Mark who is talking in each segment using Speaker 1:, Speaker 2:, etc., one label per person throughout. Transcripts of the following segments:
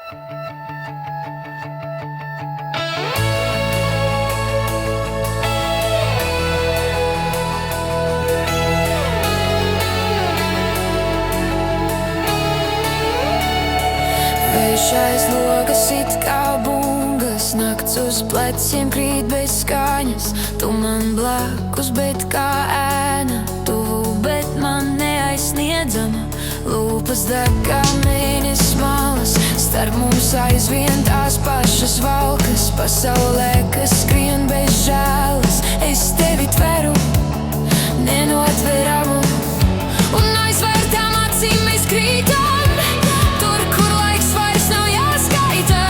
Speaker 1: Vējš aiz logas it kā bungas, nakts uz pleciem krīt bez skaņas. Tu man blakus, bet kā ēna, tuvu, bet man neaizsniedzama. Lūpas deg kā mēnesis malas, starp mums aizvien tās pašas valkas. Pasaulē, kas skrien bez žēlas, es tevi tveru, nenotveramu. Un aizvērtām acīm mēs krītam tur, kur laiks vairs nav jāskaita.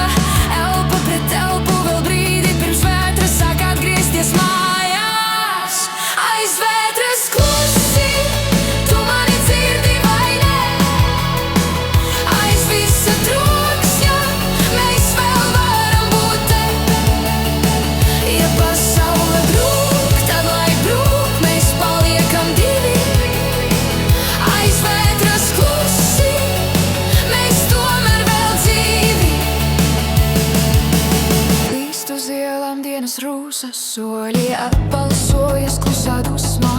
Speaker 1: Elpa pret elpu vēl brīdi pirms vētras sāk atgriezties mājās. Aiz vētras klusi, tu mani dzirdi vai ne? Aiz visa troksņa mēs vēl varam būt te. Ja pasaule brūk, tad lai brūk, mēs paliekam divi. Aiz vētras klusi, mēs tomēr vēl dzīvi. Līst uz ielām dienas rūsas, soļi atbalsojas klusā dusmā.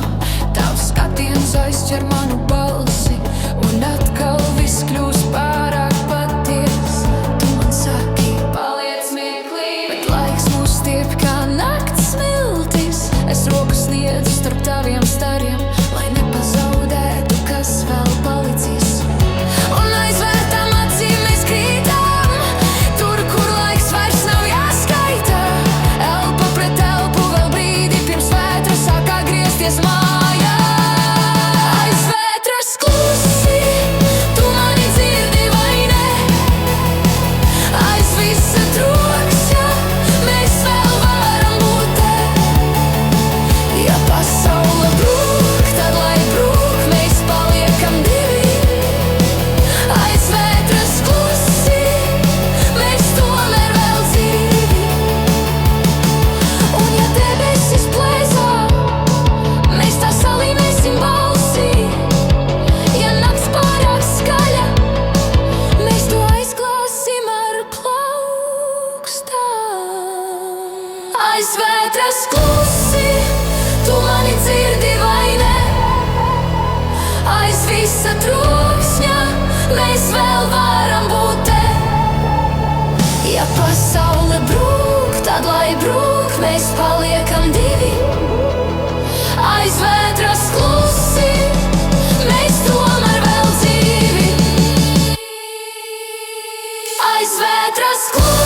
Speaker 1: Tavs skatiens aizķer manu balsi, un atkal viss kļūst pārāk paties. Tu man saki, paliec mirklī, bet laiks mūs stiep kā nakts smiltis. Es rokas sniedzu starp taviem stariem, lai nepazaudētu, kas vēl palicis. Un aizvērtām acīm mēs krītam tur, kur laiks vairs nav jāskaita. Elpa pret elpu vēl brīdi pirms vētras sāk atgriezties mājās. Aiz vētras klusi, tu mani dzirdi vai ne? Aiz visa troksņa mēs vēl varam būt te. Ja pasaule brūk, tad lai brūk, mēs paliekam divi. Aiz vētras klusi, mēs tomēr vēl dzīvi. Un ja debesis plēsā, mēs tā salīmēsim balsī. Ja nakts pārāk skaļa, mēs to aizklāsim ar plaukstām. Aiz vētras klusi, tu mani dzirdi vai ne? Aiz visa troksņa mēs vēl varam būt te. Ja pasaule brūk, tad lai brūk, mēs paliekam divi. Aiz vētras klusi, mēs tomēr vēl dzīvi. Aiz vētras klusi.